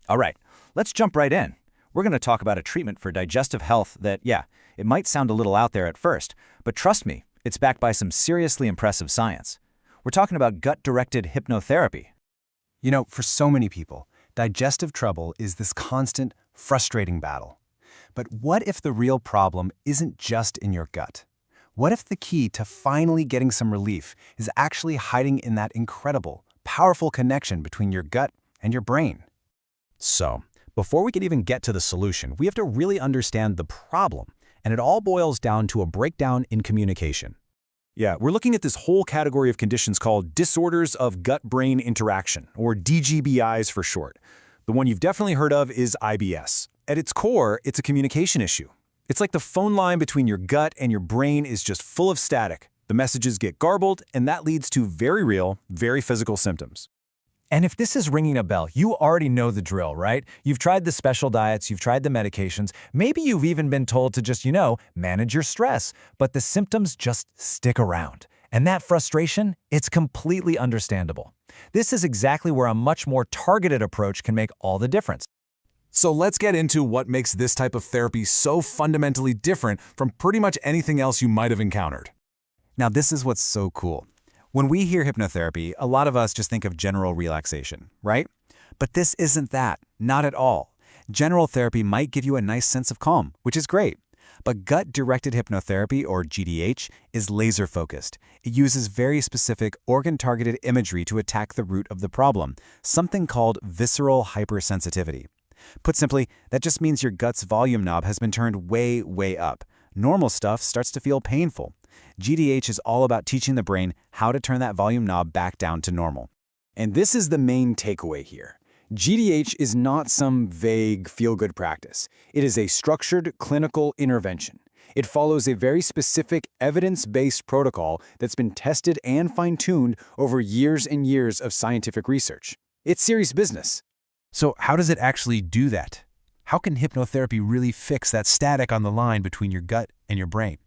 All right, let's jump right in. We're going to talk about a treatment for digestive health that, yeah, it might sound a little out there at first, but trust me, it's backed by some seriously impressive science. We're talking about gut-directed hypnotherapy. You know, for so many people, digestive trouble is this constant, frustrating battle. But what if the real problem isn't just in your gut? What if the key to finally getting some relief is actually hiding in that incredible, powerful connection between your gut and your brain? So, before we can even get to the solution, we have to really understand the problem, and it all boils down to a breakdown in communication. Yeah, we're looking at this whole category of conditions called disorders of gut-brain interaction, or DGBIs for short. The one you've definitely heard of is IBS. At its core, it's a communication issue. It's like the phone line between your gut and your brain is just full of static. The messages get garbled, and that leads to very real, very physical symptoms. And if this is ringing a bell, you already know the drill, right? You've tried the special diets, you've tried the medications, maybe you've even been told to just, manage your stress, but the symptoms just stick around. And that frustration, it's completely understandable. This is exactly where a much more targeted approach can make all the difference. So let's get into what makes this type of therapy so fundamentally different from pretty much anything else you might have encountered. Now, this is what's so cool. When we hear hypnotherapy, a lot of us just think of general relaxation, right? But this isn't that, not at all. General therapy might give you a nice sense of calm, which is great. But gut-directed hypnotherapy, or GDH, is laser-focused. It uses very specific organ-targeted imagery to attack the root of the problem, something called visceral hypersensitivity. Put simply, that just means your gut's volume knob has been turned way, way up. Normal stuff starts to feel painful. GDH is all about teaching the brain how to turn that volume knob back down to normal. And this is the main takeaway here. GDH is not some vague feel-good practice. It is a structured clinical intervention. It follows a very specific evidence-based protocol that's been tested and fine-tuned over years and years of scientific research. It's serious business. So how does it actually do that? How can hypnotherapy really fix that static on the line between your gut and your brain?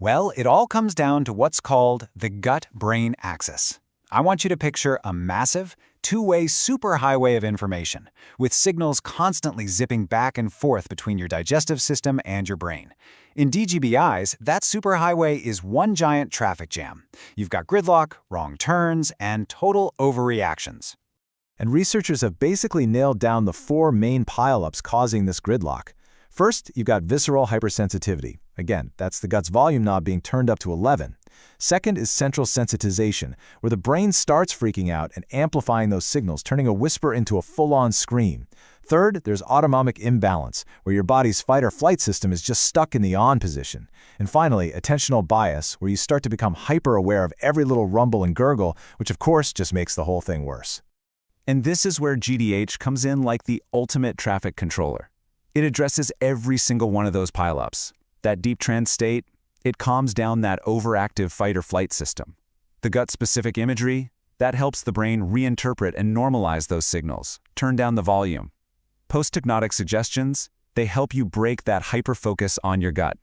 Well, it all comes down to what's called the gut-brain axis. I want you to picture a massive, two-way superhighway of information, with signals constantly zipping back and forth between your digestive system and your brain. In DGBIs, that superhighway is one giant traffic jam. You've got gridlock, wrong turns, and total overreactions. And researchers have basically nailed down the 4 main pileups causing this gridlock. First, you've got visceral hypersensitivity. Again, that's the gut's volume knob being turned up to 11. Second is central sensitization, where the brain starts freaking out and amplifying those signals, turning a whisper into a full-on scream. Third, there's autonomic imbalance, where your body's fight-or-flight system is just stuck in the on position. And finally, attentional bias, where you start to become hyper-aware of every little rumble and gurgle, which of course just makes the whole thing worse. And this is where GDH comes in like the ultimate traffic controller. It addresses every single one of those pileups. That deep trance state, it calms down that overactive fight-or-flight system. The gut-specific imagery, that helps the brain reinterpret and normalize those signals, turn down the volume. Post-hypnotic suggestions, they help you break that hyper-focus on your gut.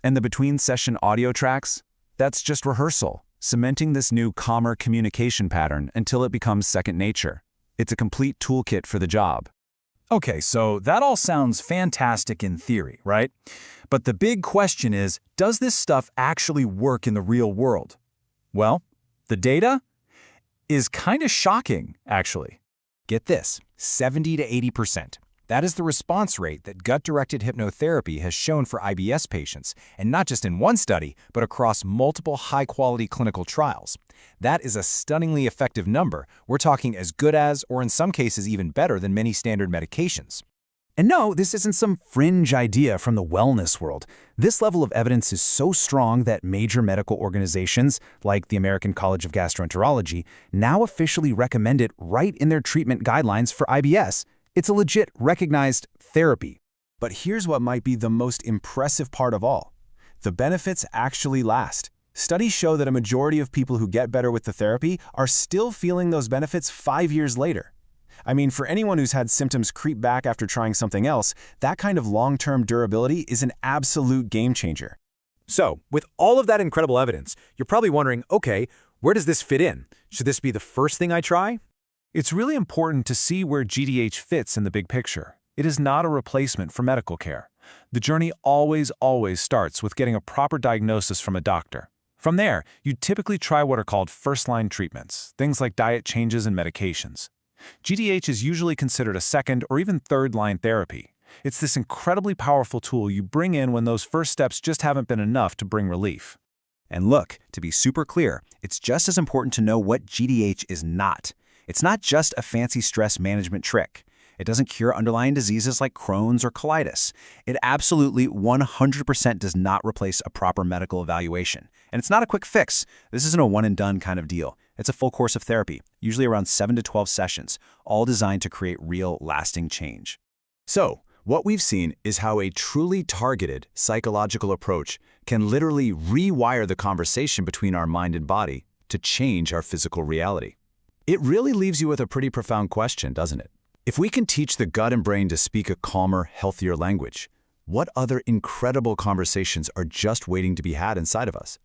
And the between-session audio tracks, that's just rehearsal, cementing this new calmer communication pattern until it becomes second nature. It's a complete toolkit for the job. Okay, so that all sounds fantastic in theory, right? But the big question is, does this stuff actually work in the real world? Well, the data is kind of shocking, actually. Get this, 70 to 80%. That is the response rate that gut-directed hypnotherapy has shown for IBS patients, and not just in one study, but across multiple high-quality clinical trials. That is a stunningly effective number. We're talking as good as, or in some cases even better than many standard medications. And no, this isn't some fringe idea from the wellness world. This level of evidence is so strong that major medical organizations, like the American College of Gastroenterology, now officially recommend it right in their treatment guidelines for IBS. It's a legit, recognized therapy. But here's what might be the most impressive part of all. The benefits actually last. Studies show that a majority of people who get better with the therapy are still feeling those benefits 5 years later. I mean, for anyone who's had symptoms creep back after trying something else, that kind of long-term durability is an absolute game changer. So, with all of that incredible evidence, you're probably wondering, okay, where does this fit in? Should this be the first thing I try? It's really important to see where GDH fits in the big picture. It is not a replacement for medical care. The journey always starts with getting a proper diagnosis from a doctor. From there, you typically try what are called first-line treatments, things like diet changes and medications. GDH is usually considered a second or even third-line therapy. It's this incredibly powerful tool you bring in when those first steps just haven't been enough to bring relief. And look, to be super clear, it's just as important to know what GDH is not. It's not just a fancy stress management trick. It doesn't cure underlying diseases like Crohn's or colitis. It absolutely 100% does not replace a proper medical evaluation. And it's not a quick fix. This isn't a one-and-done kind of deal. It's a full course of therapy, usually around 7 to 12 sessions, all designed to create real, lasting change. So, what we've seen is how a truly targeted psychological approach can literally rewire the conversation between our mind and body to change our physical reality. It really leaves you with a pretty profound question, doesn't it? If we can teach the gut and brain to speak a calmer, healthier language, what other incredible conversations are just waiting to be had inside of us?